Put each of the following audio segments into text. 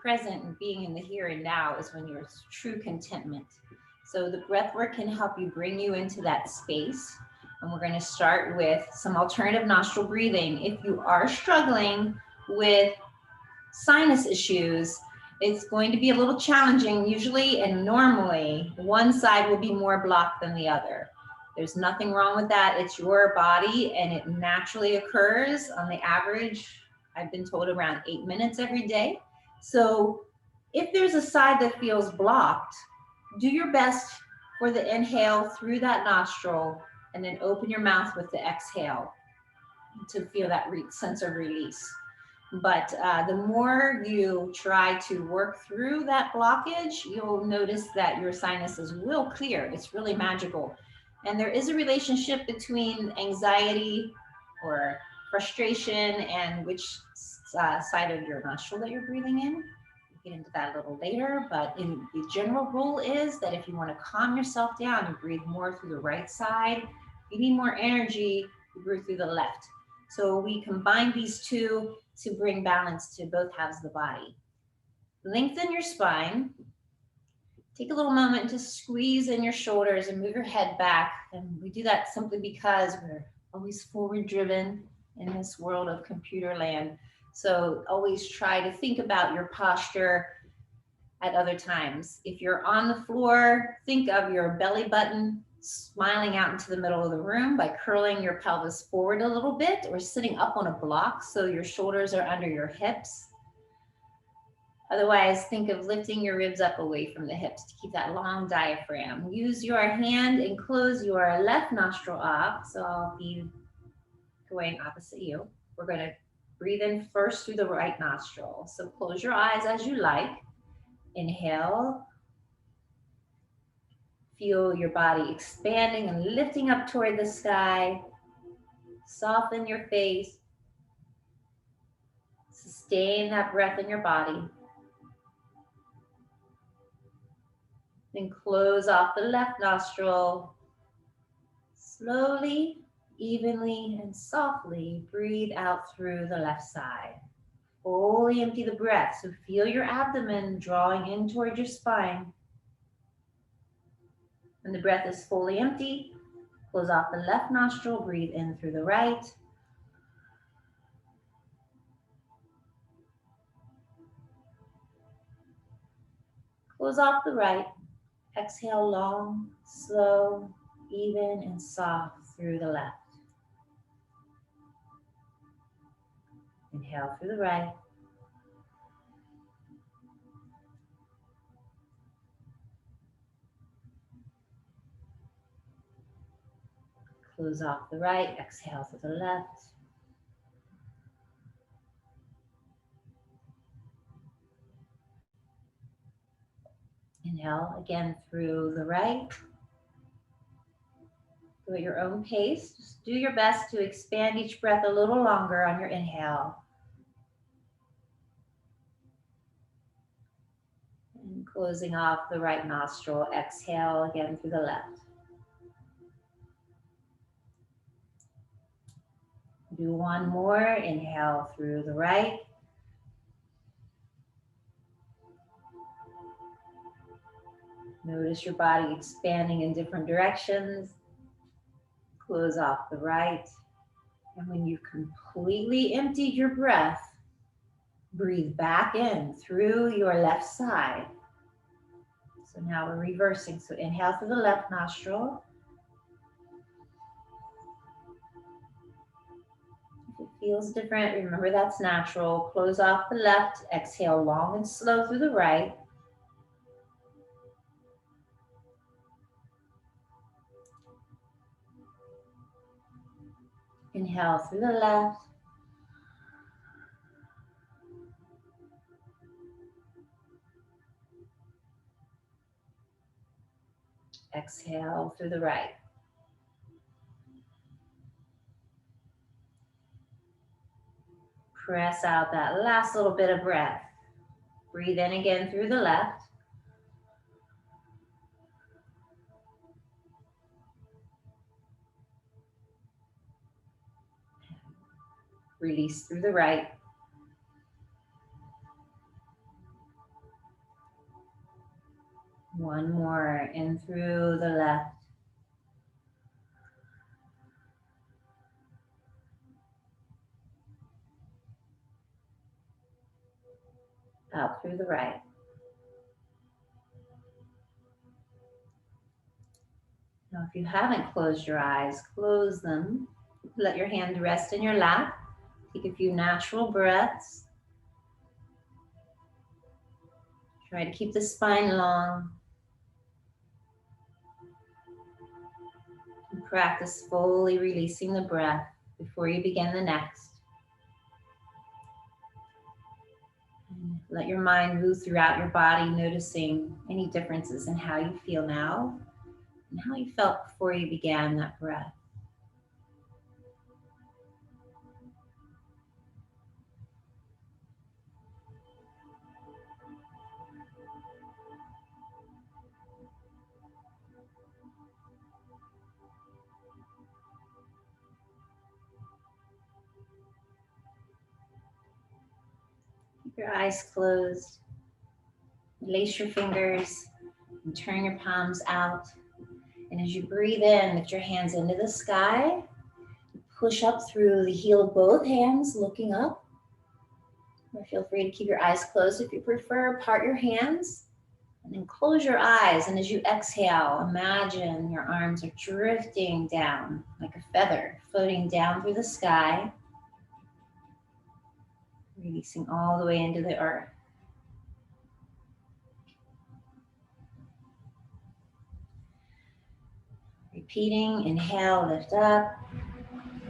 present and being in the here and now is when you're true contentment. So the breath work can help you bring you into that space. And we're going to start with some alternative nostril breathing. If you are struggling with sinus issues, it's going to be a little challenging usually, and normally one side will be more blocked than the other. There's nothing wrong with that. It's your body and it naturally occurs on the average, I've been told, around 8 minutes every day. So if there's a side that feels blocked, do your best for the inhale through that nostril and then open your mouth with the exhale to feel that sense of release. But the more you try to work through that blockage, you'll notice that your sinuses will clear. It's really magical. And there is a relationship between anxiety or frustration and which side of your nostril that you're breathing in. We'll get into that a little later, but the general rule is that if you want to calm yourself down, you breathe more through the right side. If you need more energy, you breathe through the left. So we combine these two to bring balance to both halves of the body. Lengthen your spine. Take a little moment to squeeze in your shoulders and move your head back. And we do that simply because we're always forward driven in this world of computer land. So always try to think about your posture at other times. If you're on the floor, think of your belly button smiling out into the middle of the room by curling your pelvis forward a little bit, or sitting up on a block so your shoulders are under your hips. Otherwise, think of lifting your ribs up away from the hips to keep that long diaphragm. Use your hand and close your left nostril up. So I'll be going opposite you. We're going to breathe in first through the right nostril. So close your eyes as you like. Inhale. Feel your body expanding and lifting up toward the sky. Soften your face. Sustain that breath in your body. Then close off the left nostril. Slowly, evenly, and softly breathe out through the left side. Fully empty the breath. So feel your abdomen drawing in toward your spine. When the breath is fully empty, close off the left nostril, breathe in through the right. Close off the right. Exhale long, slow, even, and soft through the left. Inhale through the right. Close off the right. Exhale through the left. Inhale again through the right. Go at your own pace. Just do your best to expand each breath a little longer on your inhale. And closing off the right nostril, exhale again through the left. Do one more. Inhale through the right. Notice your body expanding in different directions. Close off the right. And when you've completely emptied your breath, breathe back in through your left side. So now we're reversing. So inhale through the left nostril. If it feels different, remember that's natural. Close off the left. Exhale long and slow through the right. Inhale through the left. Exhale through the right. Press out that last little bit of breath. Breathe in again through the left. Release through the right. One more, in through the left. Out through the right. Now, if you haven't closed your eyes, close them. Let your hand rest in your lap. Take a few natural breaths. Try to keep the spine long. And practice fully releasing the breath before you begin the next. And let your mind move throughout your body, noticing any differences in how you feel now and how you felt before you began that breath. Keep your eyes closed. Lace your fingers and turn your palms out. And as you breathe in, lift your hands into the sky. Push up through the heel of both hands, looking up. Or feel free to keep your eyes closed if you prefer. Part your hands and then close your eyes. And as you exhale, imagine your arms are drifting down like a feather, floating down through the sky, releasing all the way into the earth. Repeating, inhale, lift up.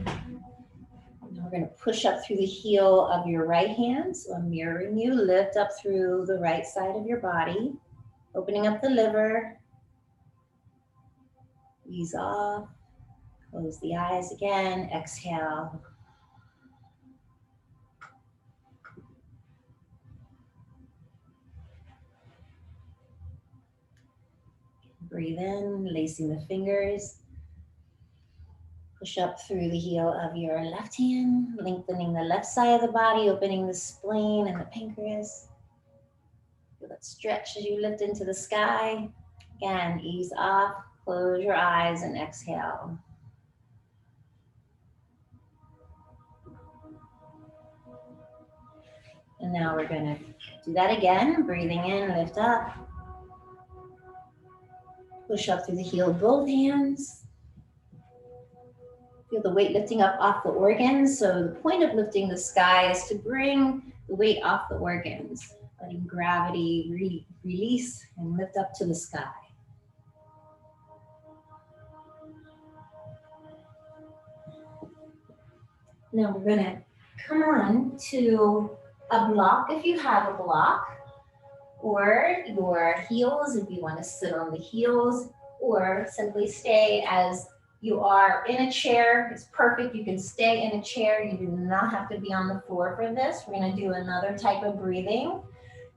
Now we're going to push up through the heel of your right hand. So I'm mirroring you. Lift up through the right side of your body, opening up the liver. Ease off. Close the eyes again. Exhale. Breathe in, lacing the fingers. Push up through the heel of your left hand, lengthening the left side of the body, opening the spleen and the pancreas. Feel that stretch as you lift into the sky. Again, ease off, close your eyes and exhale. And now we're going to do that again. Breathing in, lift up. Push up through the heel of both hands. Feel the weight lifting up off the organs. So the point of lifting the sky is to bring the weight off the organs, letting gravity release and lift up to the sky. Now we're going to come on to a block if you have a block, or your heels if you want to sit on the heels, or simply stay as you are in a chair. It's perfect. You can stay in a chair. You do not have to be on the floor for this. We're going to do another type of breathing.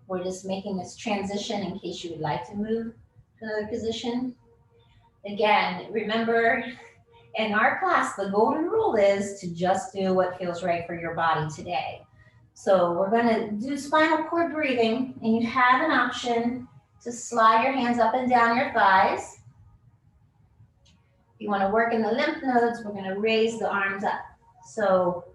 We're just making this transition in case you would like to move to another position. Again, remember, in our class, the golden rule is to just do what feels right for your body today. So we're going to do spinal cord breathing, and you have an option to slide your hands up and down your thighs. If you want to work in the lymph nodes, we're going to raise the arms up. So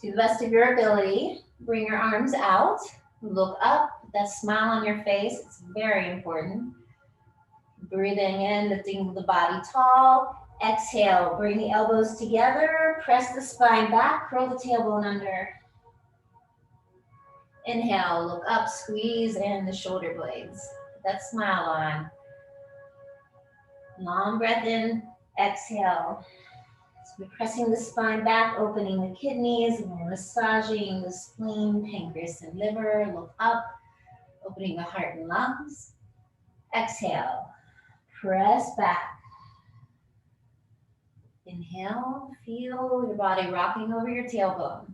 to the best of your ability, bring your arms out, look up, that smile on your face, it's very important. Breathing in, lifting the body tall. Exhale, bring the elbows together, press the spine back, curl the tailbone under. Inhale, look up, squeeze in the shoulder blades. Put that smile on. Long breath in, exhale. So we're pressing the spine back, opening the kidneys, and we're massaging the spleen, pancreas, and liver. Look up, opening the heart and lungs. Exhale, press back. Inhale, feel your body rocking over your tailbone.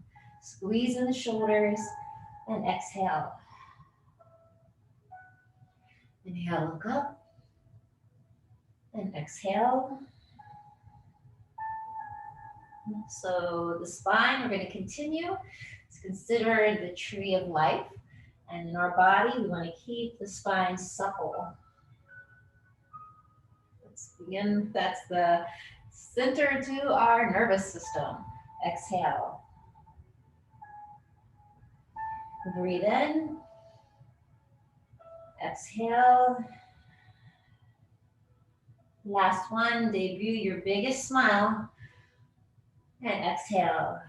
Squeeze in the shoulders. And exhale. Inhale, look up. And exhale. So the spine, we're going to continue. It's considered the tree of life. And in our body, we want to keep the spine supple. Again, that's the center to our nervous system. Exhale. Breathe in. Exhale. Last one, debut your biggest smile. And exhale.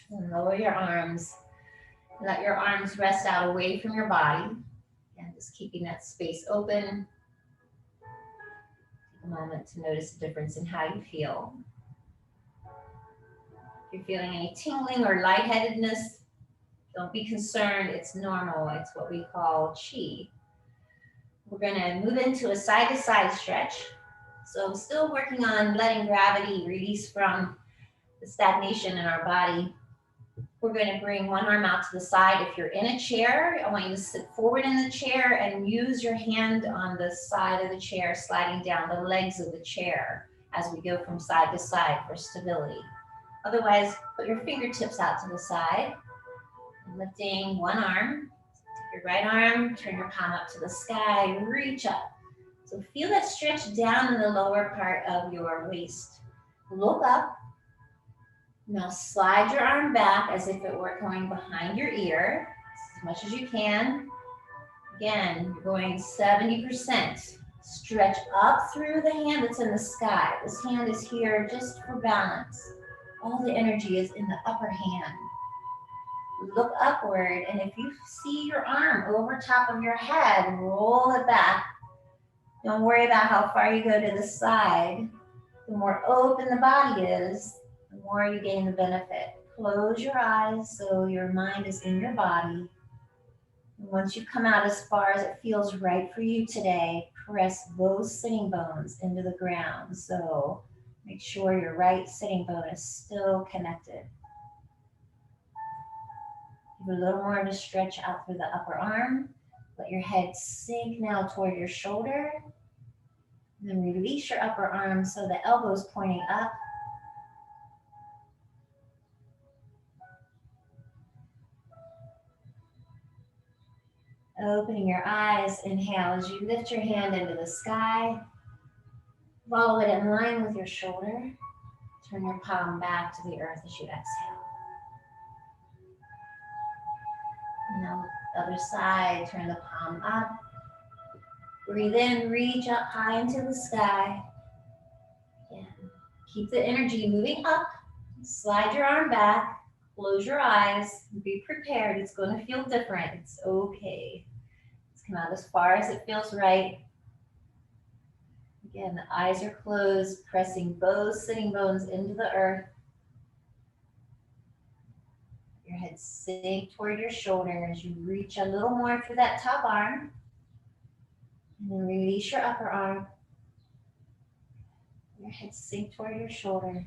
And lower your arms. Let your arms rest out away from your body. And just keeping that space open. Take a moment to notice the difference in how you feel. If you're feeling any tingling or lightheadedness, don't be concerned. It's normal. It's what we call chi. We're going to move into a side-to-side stretch. So still working on letting gravity release from the stagnation in our body. We're going to bring one arm out to the side. If you're in a chair, I want you to sit forward in the chair and use your hand on the side of the chair, sliding down the legs of the chair as we go from side to side for stability. Otherwise, put your fingertips out to the side. Lifting one arm. Take your right arm, turn your palm up to the sky, reach up. So feel that stretch down in the lower part of your waist. Look up. Now slide your arm back as if it were going behind your ear, as much as you can. Again, you're going 70%. Stretch up through the hand that's in the sky. This hand is here just for balance. All the energy is in the upper hand. Look upward, and if you see your arm over top of your head, roll it back. Don't worry about how far you go to the side. The more open the body is, the more you gain the benefit. Close your eyes so your mind is in your body. And once you come out as far as it feels right for you today, press both sitting bones into the ground. So make sure your right sitting bone is still connected. Give a little more of a stretch out through the upper arm. Let your head sink now toward your shoulder. And then release your upper arm so the elbow's pointing up. Opening your eyes, inhale as you lift your hand into the sky. Follow it in line with your shoulder. Turn your palm back to the earth as you exhale. Now the other side, turn the palm up. Breathe in, reach up high into the sky. Again, keep the energy moving up. Slide your arm back. Close your eyes. Be prepared. It's going to feel different. It's okay. Let's come out as far as it feels right. Again, the eyes are closed, pressing both sitting bones into the earth. Your head sink toward your shoulder as you reach a little more through that top arm. And then release your upper arm. Your head sink toward your shoulder.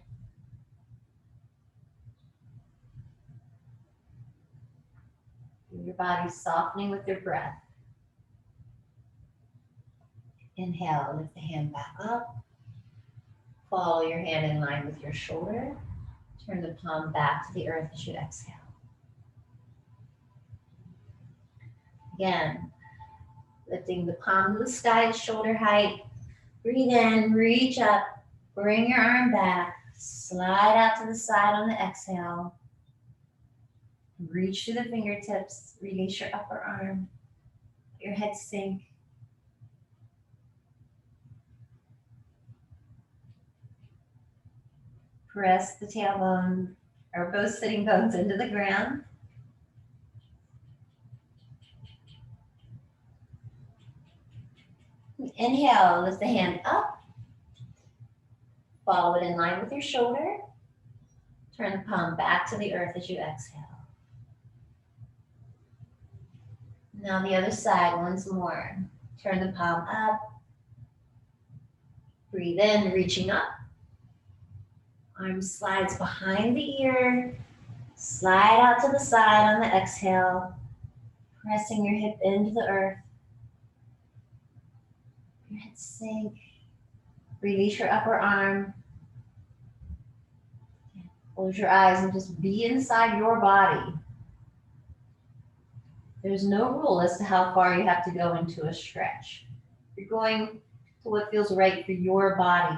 Feel your body softening with your breath. Inhale, lift the hand back up. Follow your hand in line with your shoulder. Turn the palm back to the earth as you exhale. Again, lifting the palm to the sky at shoulder height. Breathe in, reach up, bring your arm back, slide out to the side on the exhale. Reach through the fingertips, release your upper arm, let your head sink. Press the tailbone or both sitting bones into the ground. Inhale, lift the hand up. Follow it in line with your shoulder. Turn the palm back to the earth as you exhale. Now the other side once more. Turn the palm up. Breathe in, reaching up. Arm slides behind the ear. Slide out to the side on the exhale. Pressing your hip into the earth. Your head sink. Release your upper arm. Close your eyes and just be inside your body. There's no rule as to how far you have to go into a stretch. You're going to what feels right for your body.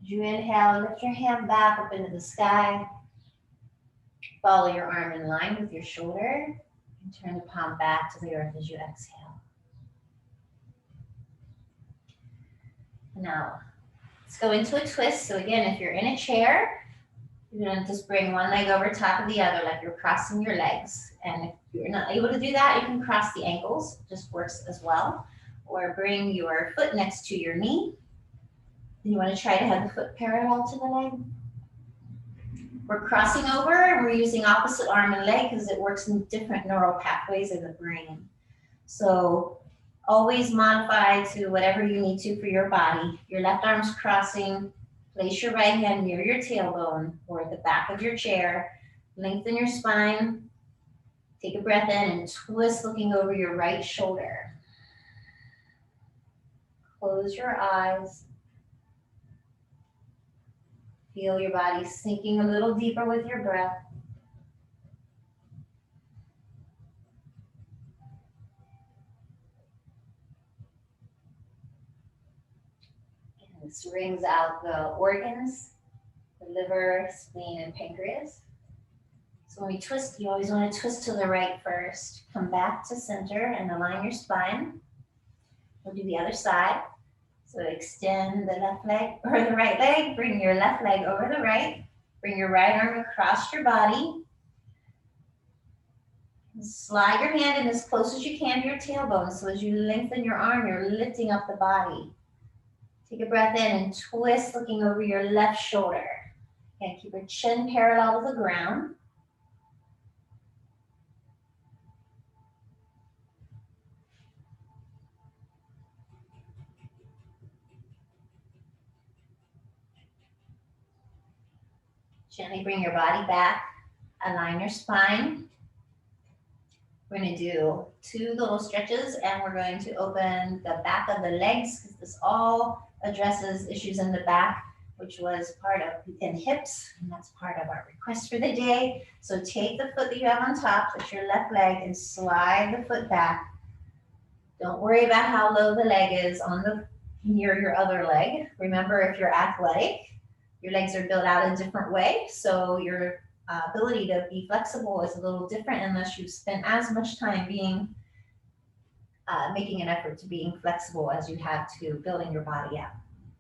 As you inhale, lift your hand back up into the sky. Follow your arm in line with your shoulder. And turn the palm back to the earth as you exhale. Now, let's go into a twist. So again, if you're in a chair, you're going to just bring one leg over top of the other like you're crossing your legs. And if you're not able to do that, you can cross the ankles. It just works as well. Or bring your foot next to your knee. And you want to try to have the foot parallel to the leg. We're crossing over and we're using opposite arm and leg because it works in different neural pathways in the brain. So always modify to whatever you need to for your body. Your left arm's crossing. Place your right hand near your tailbone or the back of your chair. Lengthen your spine. Take a breath in and twist looking over your right shoulder. Close your eyes. Feel your body sinking a little deeper with your breath. And this rings out the organs, the liver, spleen, and pancreas. So when we twist, you always want to twist to the right first. Come back to center and align your spine. We'll do the other side. So extend the left leg or the right leg. Bring your left leg over the right. Bring your right arm across your body. Slide your hand in as close as you can to your tailbone. So as you lengthen your arm, you're lifting up the body. Take a breath in and twist looking over your left shoulder. And keep your chin parallel to the ground. Gently bring your body back, align your spine. We're going to do 2 little stretches and we're going to open the back of the legs because this all addresses issues in the back, which was part of in hips, and that's part of our request for the day. So take the foot that you have on top, that's your left leg, and slide the foot back. Don't worry about how low the leg is on the near your other leg. Remember, if you're athletic, your legs are built out a different way, so your ability to be flexible is a little different unless you've spent as much time being making an effort to being flexible as you have to building your body out.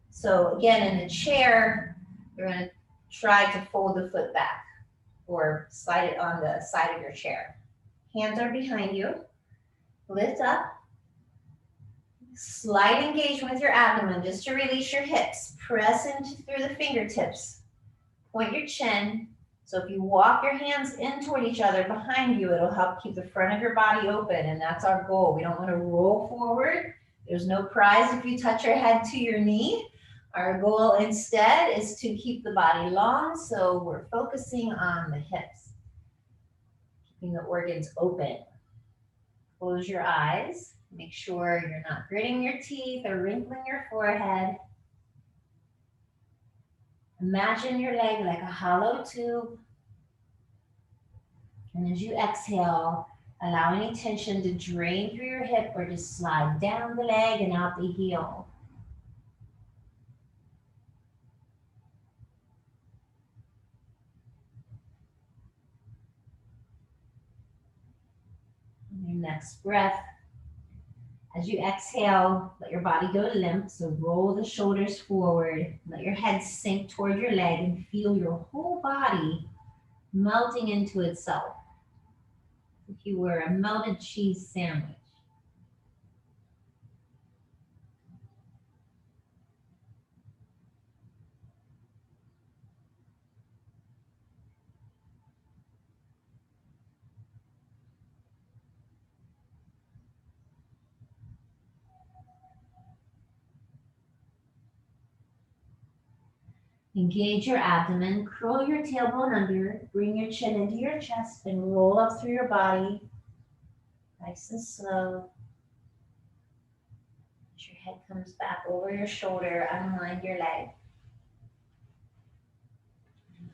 So again, in the chair, you're going to try to fold the foot back or slide it on the side of your chair. Hands are behind you. Lift up. Slight engagement with your abdomen just to release your hips. Press into through the fingertips. Point your chin. So if you walk your hands in toward each other behind you, it'll help keep the front of your body open, and that's our goal. We don't want to roll forward. There's no prize if you touch your head to your knee. Our goal instead is to keep the body long, so we're focusing on the hips. Keeping the organs open. Close your eyes. Make sure you're not gritting your teeth or wrinkling your forehead. Imagine your leg like a hollow tube. And as you exhale, allow any tension to drain through your hip or just slide down the leg and out the heel. And your next breath, as you exhale, let your body go limp, so roll the shoulders forward, let your head sink toward your leg and feel your whole body melting into itself. If you were a melted cheese sandwich. Engage your abdomen, curl your tailbone under, bring your chin into your chest and roll up through your body. Nice and slow. As your head comes back over your shoulder, unwind your leg.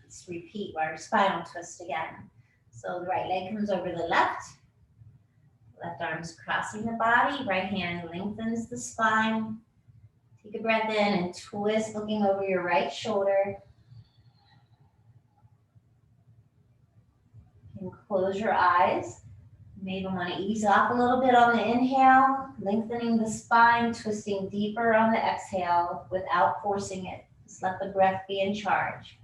Let's repeat our spinal twist again. So the right leg comes over the left arm's crossing the body, right hand lengthens the spine. Take a breath in and twist, looking over your right shoulder. And close your eyes. You may even want to ease off a little bit on the inhale, lengthening the spine, twisting deeper on the exhale without forcing it. Just let the breath be in charge.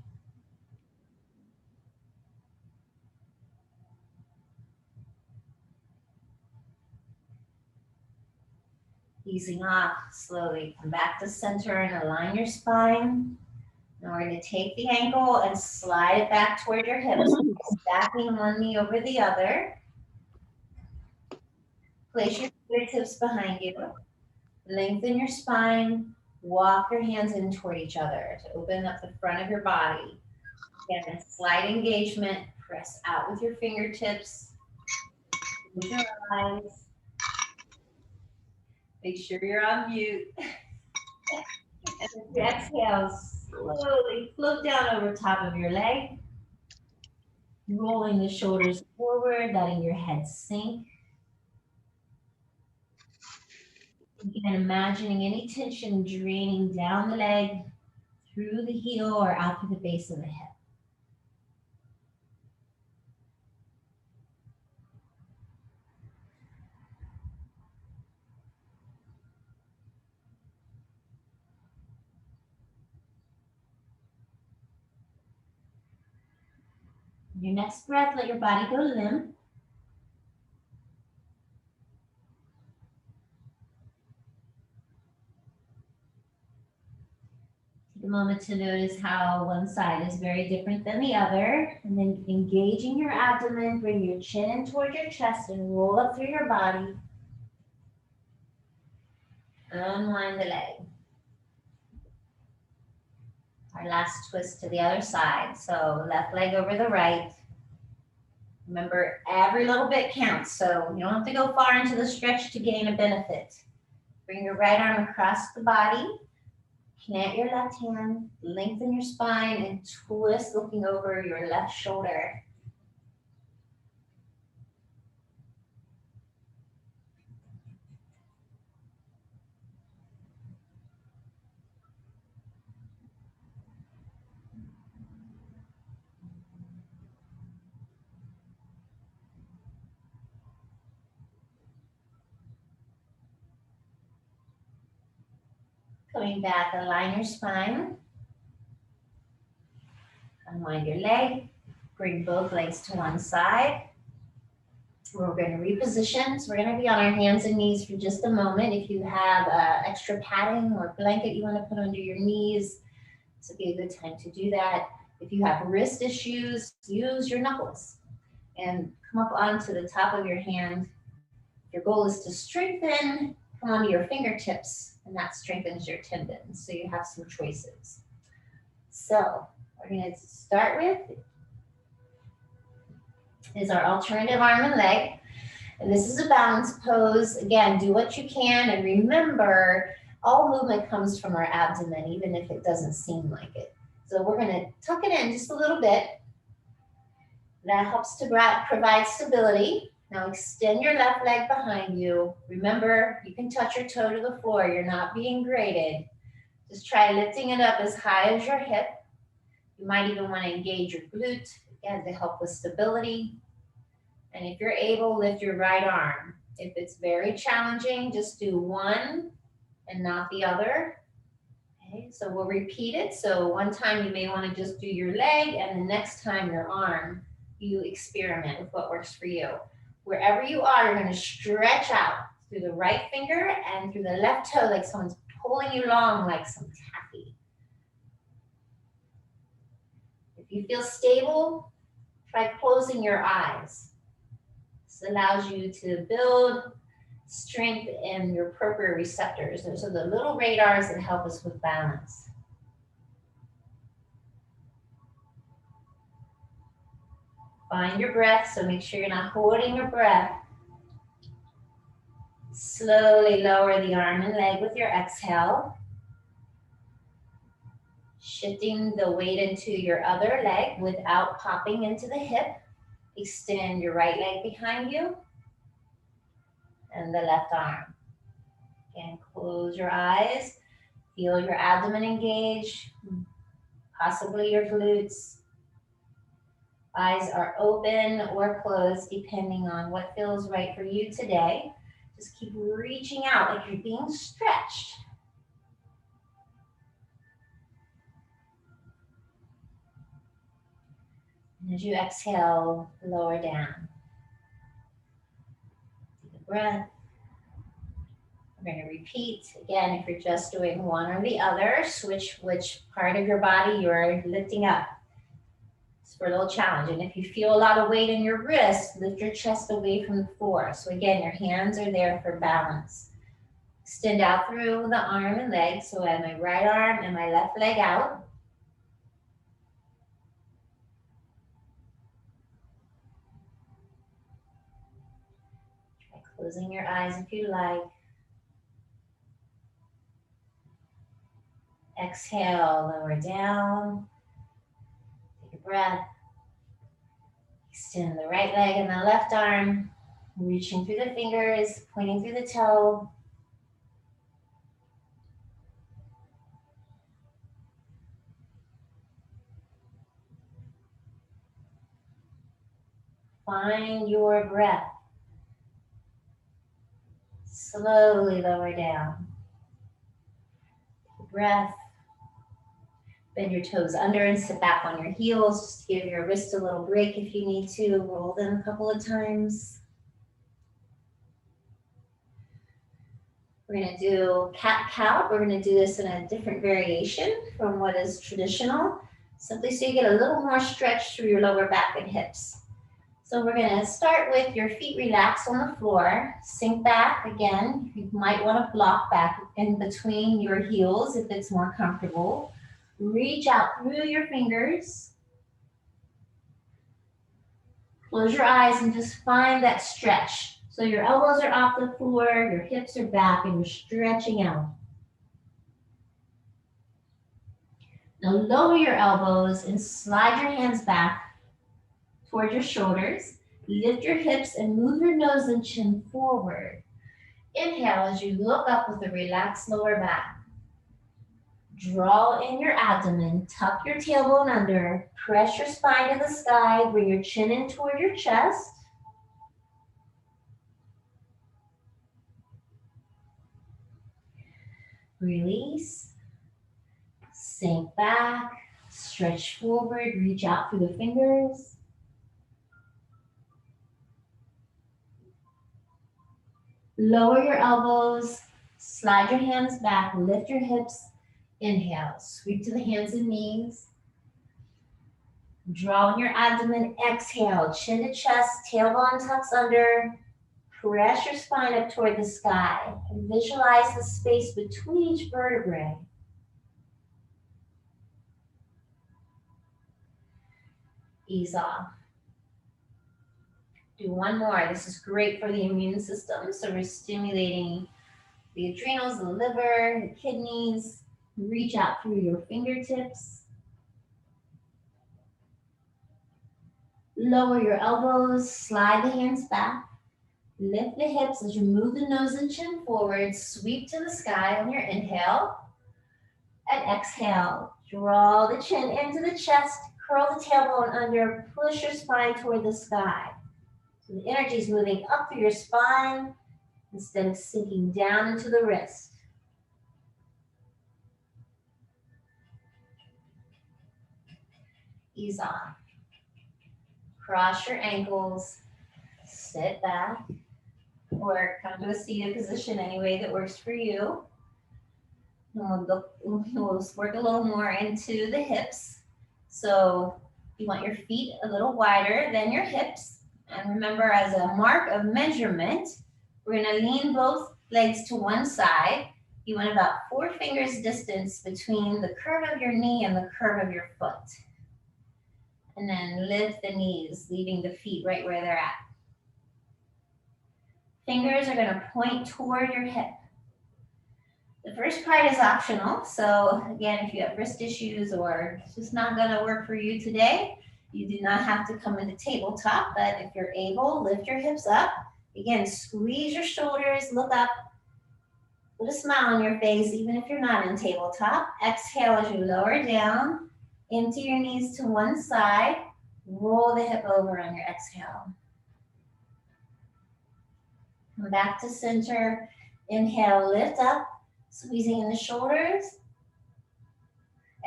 Easing off, slowly come back to center and align your spine. Now we're going to take the ankle and slide it back toward your hips, stacking one knee over the other. Place your fingertips behind you. Lengthen your spine. Walk your hands in toward each other to open up the front of your body. Again, slight engagement. Press out with your fingertips. Close your eyes. Make sure you're on mute. And as you exhale, slowly float down over top of your leg. Rolling the shoulders forward, letting your head sink. Again, imagining any tension draining down the leg, through the heel, or out to the base of the hip. Your next breath, let your body go limp. Take a moment to notice how one side is very different than the other. And then engaging your abdomen, bring your chin in toward your chest and roll up through your body. Unwind the leg. Our last twist to the other side. So left leg over the right. Remember, every little bit counts, so you don't have to go far into the stretch to gain a benefit. Bring your right arm across the body. Plant your left hand, lengthen your spine, and twist looking over your left shoulder. Coming back, align your spine. Unwind your leg. Bring both legs to one side. We're going to reposition. So we're going to be on our hands and knees for just a moment. If you have extra padding or blanket you want to put under your knees, this would be a good time to do that. If you have wrist issues, use your knuckles and come up onto the top of your hand. Your goal is to strengthen, come onto your fingertips, and that strengthens your tendons. So you have some choices. So we're going to start with is our alternative arm and leg. And this is a balance pose. Again, do what you can. And remember, all movement comes from our abdomen, even if it doesn't seem like it. So we're going to tuck it in just a little bit. That helps to provide stability. Now extend your left leg behind you. Remember, you can touch your toe to the floor. You're not being graded. Just try lifting it up as high as your hip. You might even want to engage your glute, again, to help with stability. And if you're able, lift your right arm. If it's very challenging, just do one and not the other. Okay, so we'll repeat it. So one time you may want to just do your leg, and the next time your arm. You experiment with what works for you. Wherever you are, you're going to stretch out through the right finger and through the left toe like someone's pulling you along like some taffy. If you feel stable, try closing your eyes. This allows you to build strength in your proprioceptors. Those are the little radars that help us with balance. Find your breath, so make sure you're not holding your breath. Slowly lower the arm and leg with your exhale. Shifting the weight into your other leg without popping into the hip. Extend your right leg behind you and the left arm. Again, close your eyes. Feel your abdomen engage, possibly your glutes. Eyes are open or closed depending on what feels right for you today. Just keep reaching out like you're being stretched. And as you exhale, lower down. Take a breath. We're going to repeat. Again, if you're just doing one or the other, switch which part of your body you're lifting up. It's for a little challenge. And if you feel a lot of weight in your wrist, lift your chest away from the floor. So again, your hands are there for balance. Extend out through the arm and leg. So I have my right arm and my left leg out. Try closing your eyes if you like. Exhale, lower down. Take a breath. Extend the right leg and the left arm. Reaching through the fingers, pointing through the toe. Find your breath. Slowly lower down. Breath. Bend your toes under and sit back on your heels. Just give your wrist a little break if you need to. Roll them a couple of times. We're going to do cat-cow. We're going to do this in a different variation from what is traditional. Simply so you get a little more stretch through your lower back and hips. So we're going to start with your feet relaxed on the floor. Sink back again. You might want to block back in between your heels if it's more comfortable. Reach out through your fingers. Close your eyes and just find that stretch. So your elbows are off the floor, your hips are back, and you're stretching out. Now lower your elbows and slide your hands back toward your shoulders. Lift your hips and move your nose and chin forward. Inhale as you look up with a relaxed lower back. Draw in your abdomen, tuck your tailbone under, press your spine to the sky, bring your chin in toward your chest. Release, sink back, stretch forward, reach out through the fingers. Lower your elbows, slide your hands back, lift your hips. Inhale, sweep to the hands and knees. Draw in your abdomen, exhale, chin to chest, tailbone tucks under. Press your spine up toward the sky. And visualize the space between each vertebrae. Ease off. Do one more. This is great for the immune system. So we're stimulating the adrenals, the liver, the kidneys. Reach out through your fingertips. Lower your elbows, slide the hands back. Lift the hips as you move the nose and chin forward. Sweep to the sky on your inhale. And exhale. Draw the chin into the chest. Curl the tailbone under. Push your spine toward the sky. So the energy is moving up through your spine instead of sinking down into the wrist. Ease off. Cross your ankles. Sit back. Or come to a seated position any way that works for you. And we'll work a little more into the hips. So you want your feet a little wider than your hips. And remember, as a mark of measurement, we're going to lean both legs to one side. You want about 4 fingers distance between the curve of your knee and the curve of your foot. And then lift the knees, leaving the feet right where they're at. Fingers are going to point toward your hip. The first part is optional. So again, if you have wrist issues or it's just not gonna work for you today, you do not have to come into tabletop, but if you're able, lift your hips up. Again, squeeze your shoulders, look up, put a smile on your face, even if you're not in tabletop. Exhale as you lower down, empty your knees to one side, roll the hip over on your exhale. Come back to center, inhale, lift up, squeezing in the shoulders.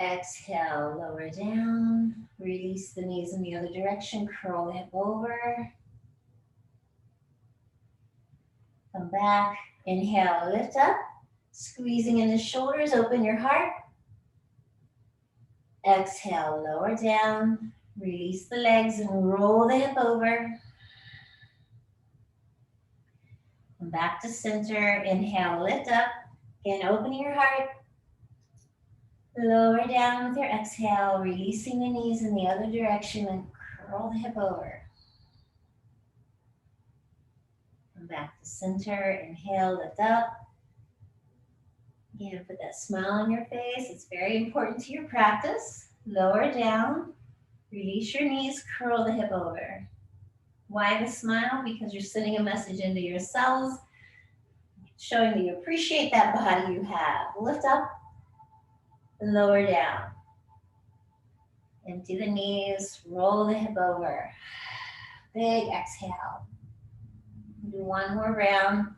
Exhale, lower down, release the knees in the other direction, curl the hip over. Come back, inhale, lift up, squeezing in the shoulders, open your heart. Exhale, lower down, release the legs and roll the hip over. Come back to center, inhale, lift up, again, open your heart. Lower down with your exhale, releasing the knees in the other direction and curl the hip over. Come back to center, inhale, lift up. Again, put that smile on your face. It's very important to your practice. Lower down, release your knees, curl the hip over. Why the smile? Because you're sending a message into your cells, showing that you appreciate that body you have. Lift up. Lower down. Empty the knees, roll the hip over. Big exhale. Do one more round.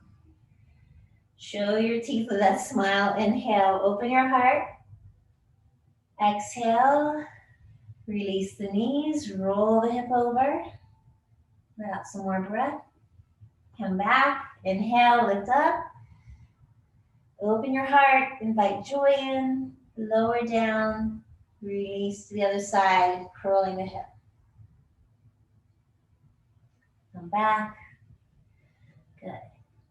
Show your teeth with that smile. Inhale, open your heart. Exhale, release the knees, roll the hip over. Let out some more breath. Come back, inhale, lift up. Open your heart, invite joy in. Lower down, release to the other side, curling the hip. Come back. Good.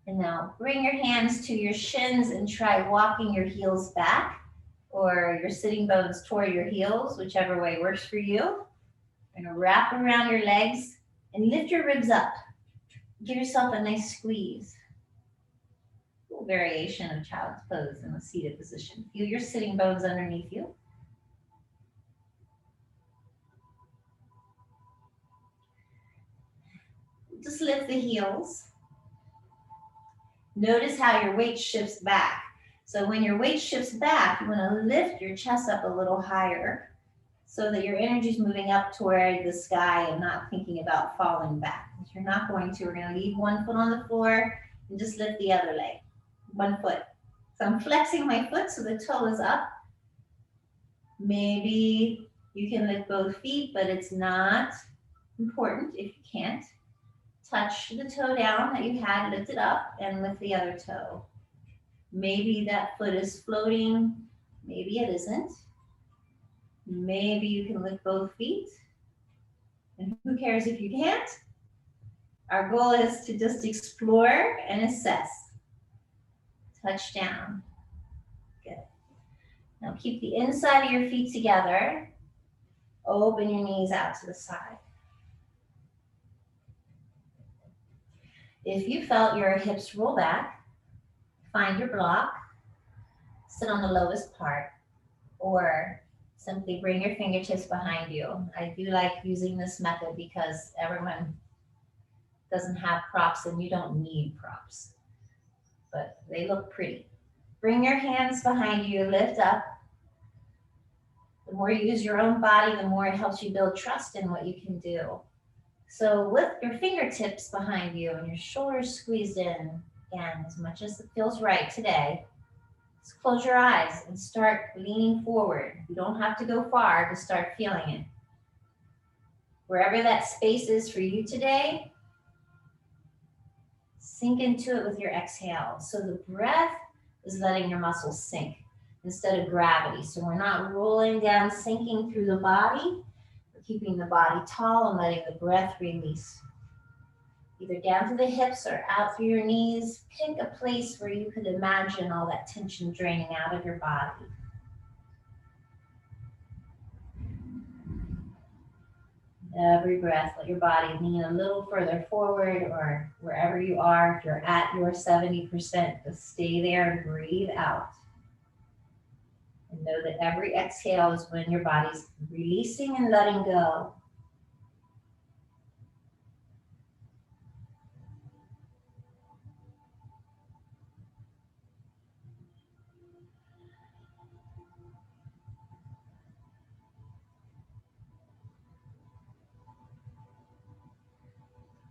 And now bring your hands to your shins and try walking your heels back or your sitting bones toward your heels, whichever way works for you. You're gonna wrap around your legs and lift your ribs up. Give yourself a nice squeeze. Variation of child's pose in a seated position. Feel your sitting bones underneath you. Just lift the heels. Notice how your weight shifts back. So when your weight shifts back, you want to lift your chest up a little higher so that your energy is moving up toward the sky and not thinking about falling back. If you're not going to, we're going to leave one foot on the floor and just lift the other leg. One foot. So I'm flexing my foot so the toe is up. Maybe you can lift both feet, but it's not important if you can't. Touch the toe down that you had, lift it up, and lift the other toe. Maybe that foot is floating, maybe it isn't. Maybe you can lift both feet. And who cares if you can't? Our goal is to just explore and assess. Touch down. Good. Now keep the inside of your feet together. Open your knees out to the side. If you felt your hips roll back, find your block, sit on the lowest part, or simply bring your fingertips behind you. I do like using this method because everyone doesn't have props and you don't need props, but they look pretty. Bring your hands behind you, lift up. The more you use your own body, the more it helps you build trust in what you can do. So with your fingertips behind you and your shoulders squeezed in, again, as much as it feels right today, just close your eyes and start leaning forward. You don't have to go far to start feeling it. Wherever that space is for you today, sink into it with your exhale. So the breath is letting your muscles sink instead of gravity. So we're not rolling down, sinking through the body. We're keeping the body tall and letting the breath release. Either down to the hips or out through your knees. Pick a place where you could imagine all that tension draining out of your body. Every breath, let your body lean a little further forward or wherever you are. If you're at your 70%, just stay there and breathe out. And know that every exhale is when your body's releasing and letting go.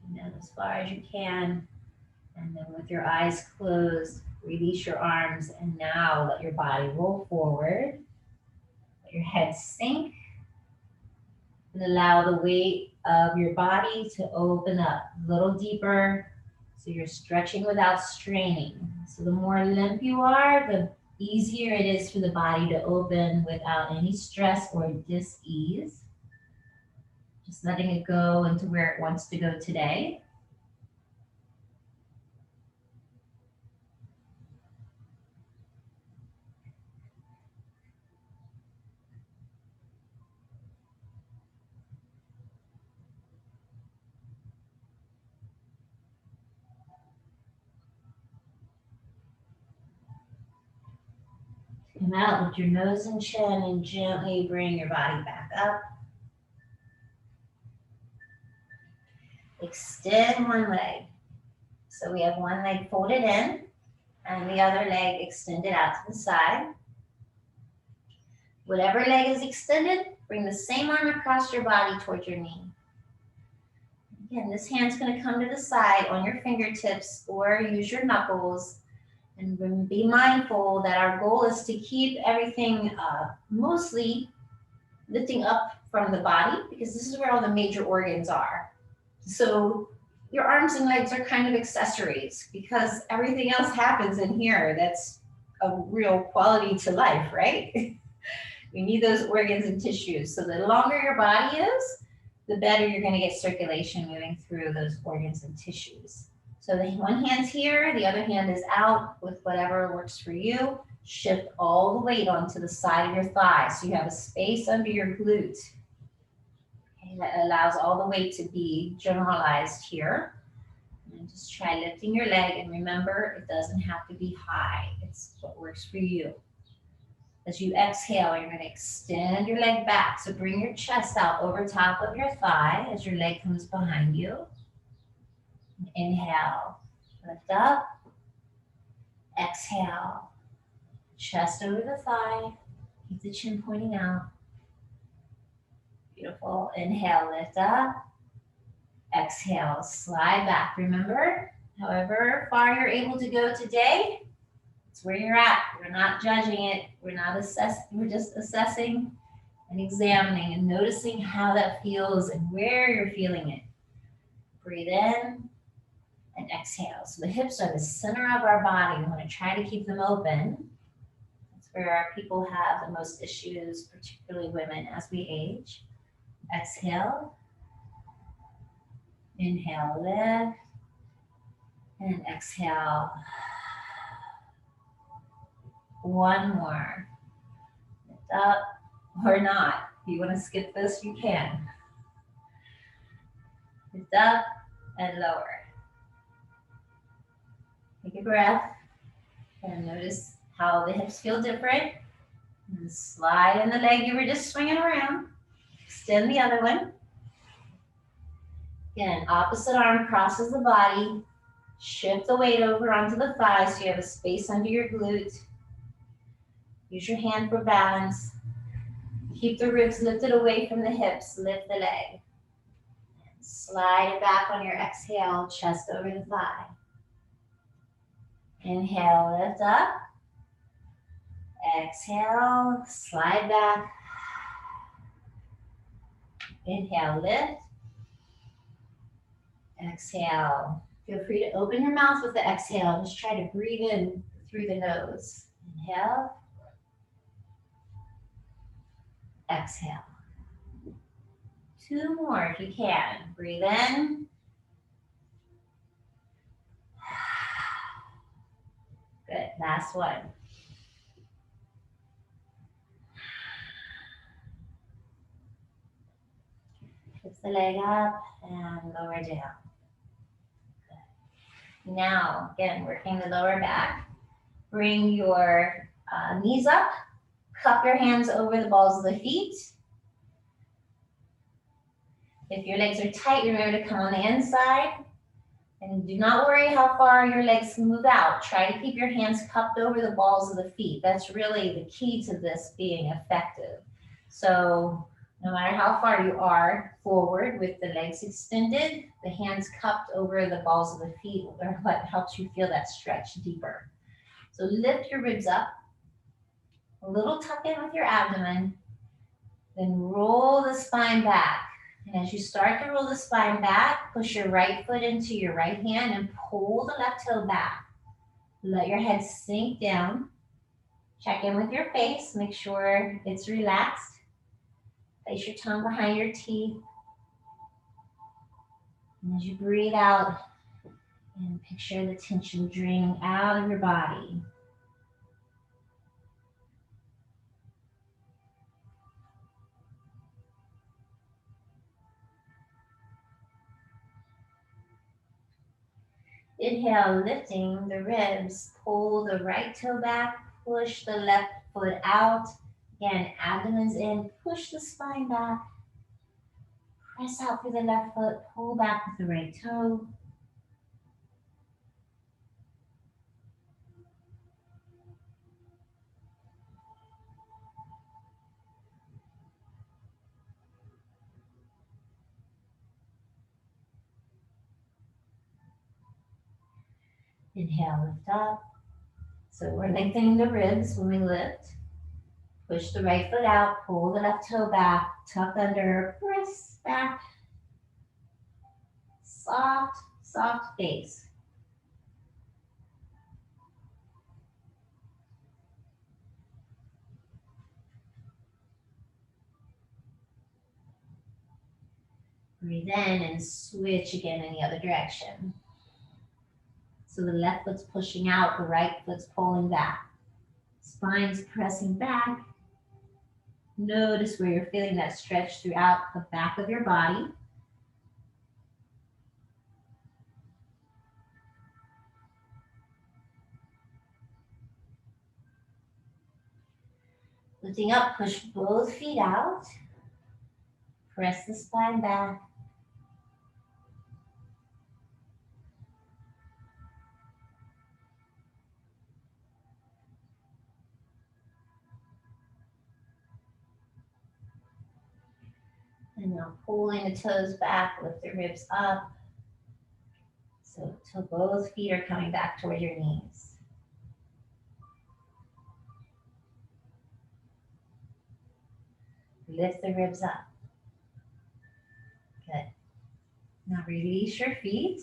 And then as far as you can. And then with your eyes closed, release your arms. And now let your body roll forward. Let your head sink. And allow the weight of your body to open up a little deeper. So you're stretching without straining. So the more limp you are, the easier it is for the body to open without any stress or dis-ease. Just letting it go into where it wants to go today. Come out with your nose and chin and gently bring your body back up. Extend one leg. So we have one leg folded in and the other leg extended out to the side. Whatever leg is extended, bring the same arm across your body towards your knee. Again, this hand's going to come to the side on your fingertips or use your knuckles. And be mindful that our goal is to keep everything mostly lifting up from the body because this is where all the major organs are. So your arms and legs are kind of accessories because everything else happens in here that's a real quality to life, right? We need those organs and tissues. So the longer your body is, the better you're going to get circulation moving through those organs and tissues. So the one hand's here, the other hand is out with whatever works for you. Shift all the weight onto the side of your thigh so you have a space under your glute. Okay, that allows all the weight to be generalized here. And just try lifting your leg and remember it doesn't have to be high. It's what works for you. As you exhale, you're going to extend your leg back. So bring your chest out over top of your thigh as your leg comes behind you. Inhale, lift up. Exhale, chest over the thigh. Keep the chin pointing out. Beautiful. Inhale, lift up. Exhale, slide back. Remember, however far you're able to go today, it's where you're at. We're not judging it. We're just assessing and examining and noticing how that feels and where you're feeling it. Breathe in and exhale. So the hips are the center of our body. We want to try to keep them open. That's where our people have the most issues, particularly women as we age. Exhale. Inhale, lift. And exhale. One more. Lift up or not. If you want to skip this, you can. Lift up and lower. Take a breath and notice how the hips feel different. And slide in the leg you were just swinging around. Extend the other one. Again, opposite arm crosses the body. Shift the weight over onto the thigh so you have a space under your glute. Use your hand for balance. Keep the ribs lifted away from the hips. Lift the leg. And slide it back on your exhale, chest over the thigh. Inhale, lift up. Exhale, slide back. Inhale, lift. Exhale. Feel free to open your mouth with the exhale. Just try to breathe in through the nose. Inhale. Exhale. Two more if you can. Breathe in. Good. Last one. Lift the leg up and lower down. Now, again, working the lower back. Bring your knees up. Cup your hands over the balls of the feet. If your legs are tight, remember to come on the inside. And do not worry how far your legs can move out. Try to keep your hands cupped over the balls of the feet. That's really the key to this being effective. So no matter how far you are forward with the legs extended, the hands cupped over the balls of the feet are what helps you feel that stretch deeper. So lift your ribs up, a little tuck in with your abdomen, then roll the spine back. And as you start to roll the spine back, push your right foot into your right hand and pull the left toe back. Let your head sink down. Check in with your face. Make sure it's relaxed. Place your tongue behind your teeth. And as you breathe out, and picture the tension draining out of your body. Inhale, lifting the ribs, pull the right toe back, push the left foot out. Again, abdomen's in, push the spine back. Press out through the left foot, pull back with the right toe. Inhale, lift up. So we're lengthening the ribs when we lift. Push the right foot out, pull the left toe back, tuck under, press back. Soft, soft base. Breathe in and switch again in the other direction. So the left foot's pushing out, the right foot's pulling back. Spine's pressing back. Notice where you're feeling that stretch throughout the back of your body. Lifting up, push both feet out. Press the spine back. And now pulling the toes back, lift the ribs up. So till both feet are coming back toward your knees. Lift the ribs up. Good. Now release your feet.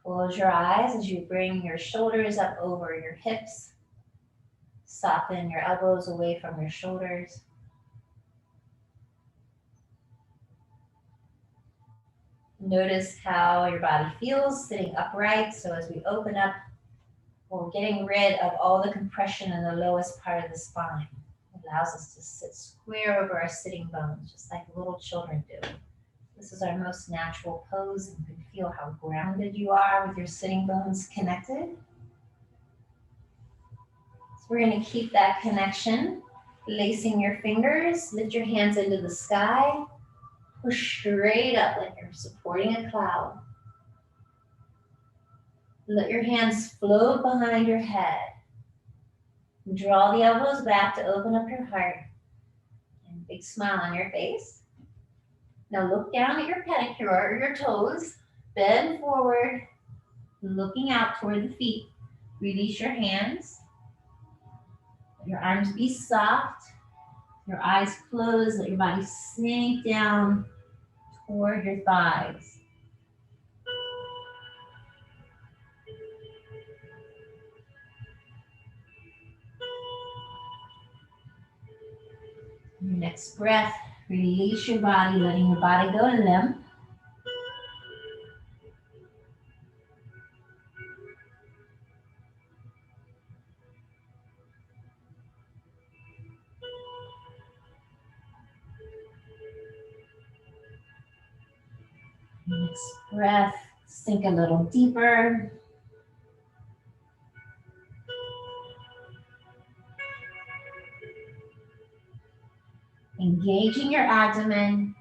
Close your eyes as you bring your shoulders up over your hips. Soften your elbows away from your shoulders. Notice how your body feels sitting upright. So as we open up, we're getting rid of all the compression in the lowest part of the spine. It allows us to sit square over our sitting bones, just like little children do. This is our most natural pose. You can feel how grounded you are with your sitting bones connected. So we're going to keep that connection. Lacing your fingers, lift your hands into the sky. Push straight up like you're supporting a cloud. Let your hands float behind your head. Draw the elbows back to open up your heart. And big smile on your face. Now look down at your pedicure or your toes. Bend forward, looking out toward the feet. Release your hands. Let your arms be soft. Your eyes closed. Let your body sink down toward your thighs. Your next breath, release your body, letting your body go limp. Next breath, sink a little deeper. Engaging your abdomen,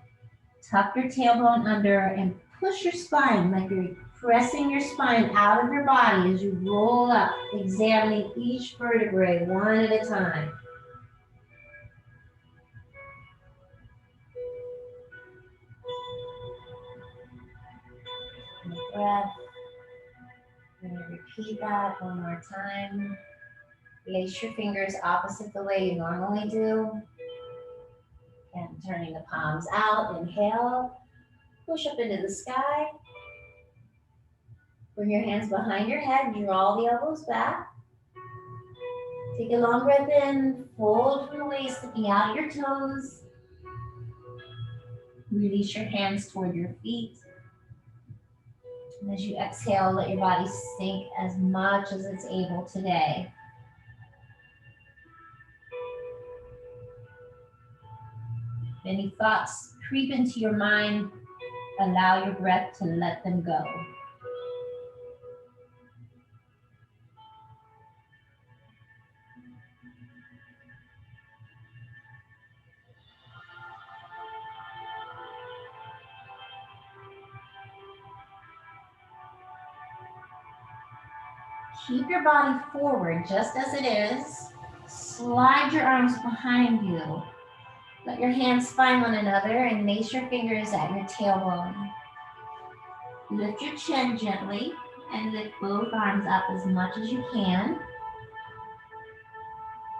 tuck your tailbone under and push your spine like you're pressing your spine out of your body as you roll up, examining each vertebrae one at a time. Breath. We're going to repeat that one more time. Place your fingers opposite the way you normally do. And turning the palms out, inhale. Push up into the sky. Bring your hands behind your head, draw the elbows back. Take a long breath in, fold from the waist, sticking out your toes. Release your hands toward your feet. And as you exhale, let your body sink as much as it's able today. If any thoughts creep into your mind, allow your breath to let them go. Keep your body forward just as it is. Slide your arms behind you. Let your hands find one another and lace your fingers at your tailbone. Lift your chin gently and lift both arms up as much as you can.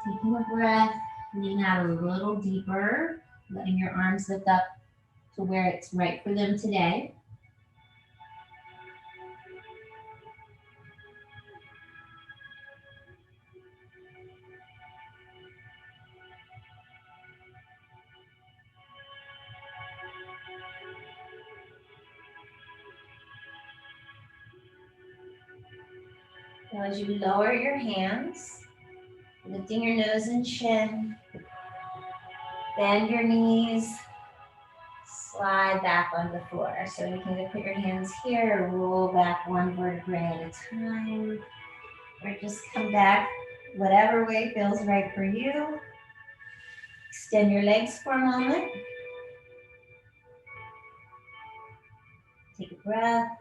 Taking a breath, lean out a little deeper, letting your arms lift up to where it's right for them today. Now as you lower your hands, lifting your nose and chin, bend your knees, slide back on the floor. So you can either put your hands here or roll back one vertebrae at a time, or just come back whatever way feels right for you. Extend your legs for a moment. Take a breath.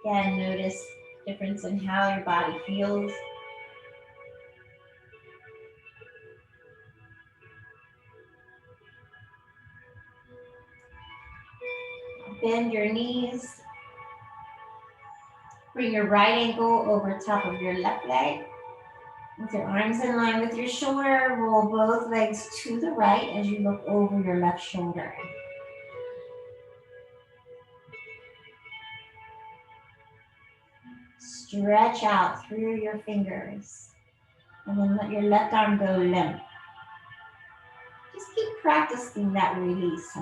Again, notice the difference in how your body feels. Bend your knees. Bring your right ankle over top of your left leg. With your arms in line with your shoulder, roll both legs to the right as you look over your left shoulder. Stretch out through your fingers. And then let your left arm go limp. Just keep practicing that release,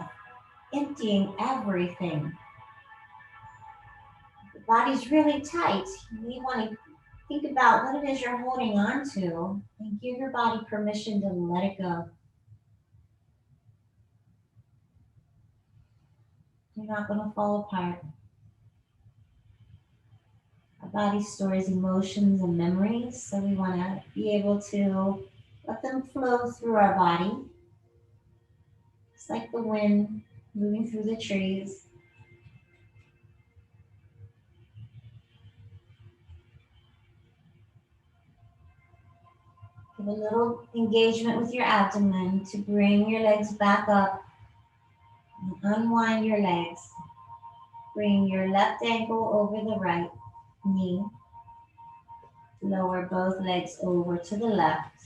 emptying everything. If the body's really tight, you want to think about what it is you're holding on to and give your body permission to let it go. You're not going to fall apart. Our body stores emotions and memories, so we want to be able to let them flow through our body. It's like the wind moving through the trees. Give a little engagement with your abdomen to bring your legs back up and unwind your legs. Bring your left ankle over the right knee. Lower both legs over to the left.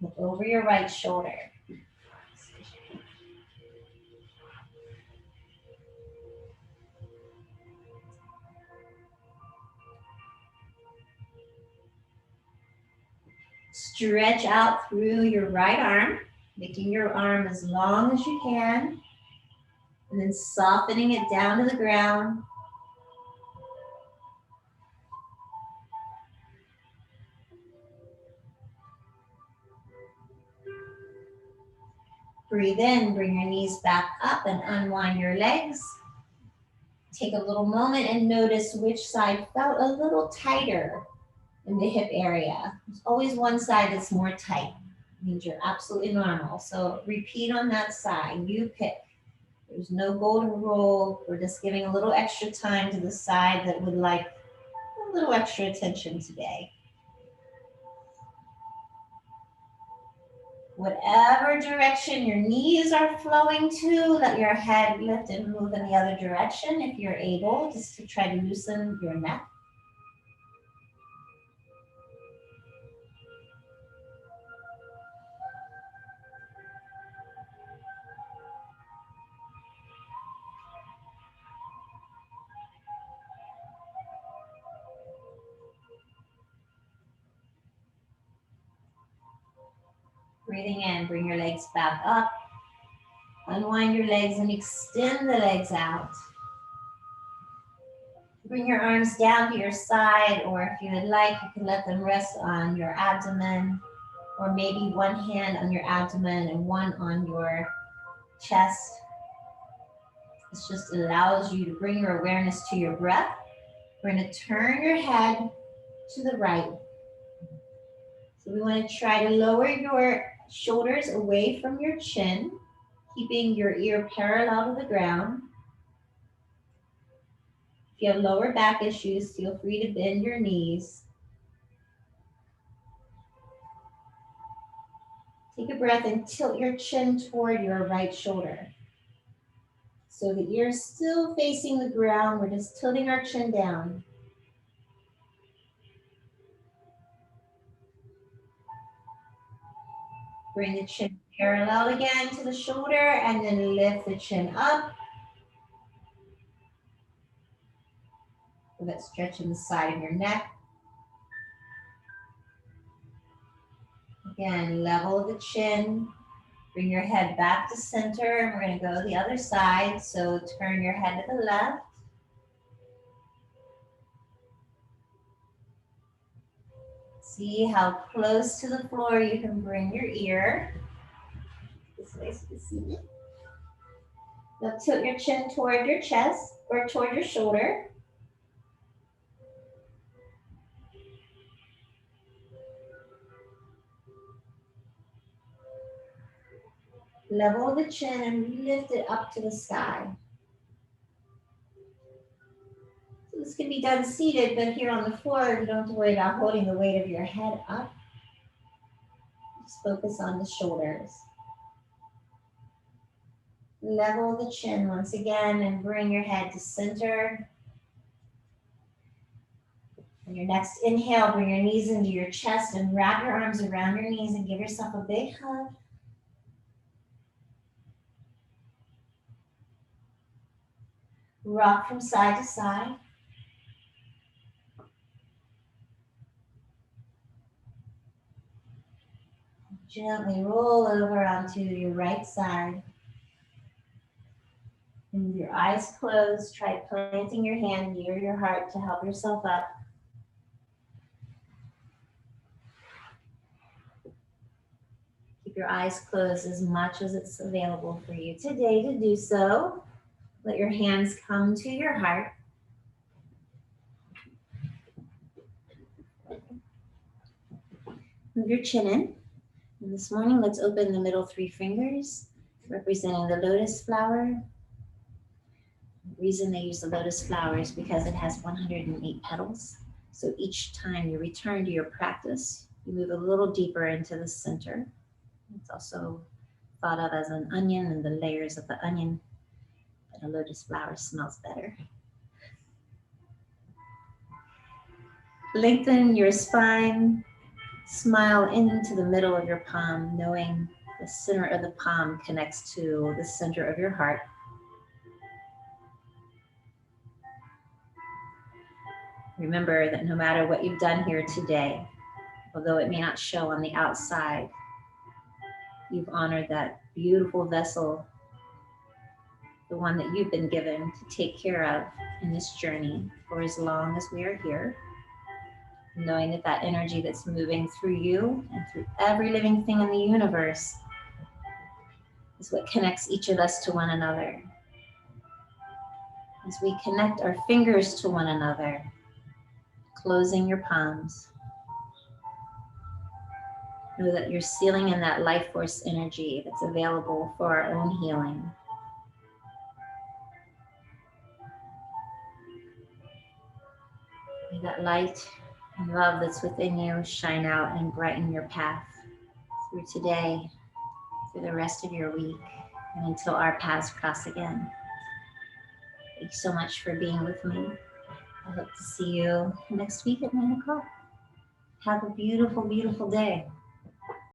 Look over your right shoulder. Stretch out through your right arm, making your arm as long as you can, and then softening it down to the ground. Breathe in, bring your knees back up and unwind your legs. Take a little moment and notice which side felt a little tighter in the hip area. There's always one side that's more tight. It means you're absolutely normal. So repeat on that side. You pick. There's no golden rule. We're just giving a little extra time to the side that would like a little extra attention today. Whatever direction your knees are flowing to, let your head lift and move in the other direction if you're able, just to try to loosen your neck. Breathing in, bring your legs back up. Unwind your legs and extend the legs out. Bring your arms down to your side, or if you would like, you can let them rest on your abdomen, or maybe one hand on your abdomen and one on your chest. This just allows you to bring your awareness to your breath. We're going to turn your head to the right. So we want to try to lower your shoulders away from your chin, keeping your ear parallel to the ground. If you have lower back issues, feel free to bend your knees. Take a breath and tilt your chin toward your right shoulder. So the ear is still facing the ground. We're just tilting our chin down. Bring the chin parallel again to the shoulder and then lift the chin up. So that's stretching the side of your neck. Again, level the chin. Bring your head back to center, and we're going to go the other side. So turn your head to the left. See how close to the floor you can bring your ear. This way so you can see it. Now tilt your chin toward your chest or toward your shoulder. Level the chin and lift it up to the sky. So this can be done seated, but here on the floor, you don't have to worry about holding the weight of your head up. Just focus on the shoulders. Level the chin once again and bring your head to center. On your next inhale, bring your knees into your chest and wrap your arms around your knees and give yourself a big hug. Rock from side to side. Gently roll over onto your right side. And with your eyes closed, try planting your hand near your heart to help yourself up. Keep your eyes closed as much as it's available for you today to do so. Let your hands come to your heart. Move your chin in. And this morning, let's open the middle three fingers, representing the lotus flower. The reason they use the lotus flower is because it has 108 petals. So each time you return to your practice, you move a little deeper into the center. It's also thought of as an onion and the layers of the onion, but a lotus flower smells better. Lengthen your spine, smile into the middle of your palm, knowing the center of the palm connects to the center of your heart. Remember that no matter what you've done here today, although it may not show on the outside, you've honored that beautiful vessel, the one that you've been given to take care of in this journey for as long as we are here. Knowing that that energy that's moving through you and through every living thing in the universe is what connects each of us to one another. As we connect our fingers to one another, closing your palms. Know that you're sealing in that life force energy that's available for our own healing. May that light and love that's within you shine out and brighten your path through today, through the rest of your week, and until our paths cross again. Thanks so much for being with me. I hope to see you next week at 9 o'clock. Have a beautiful, beautiful day.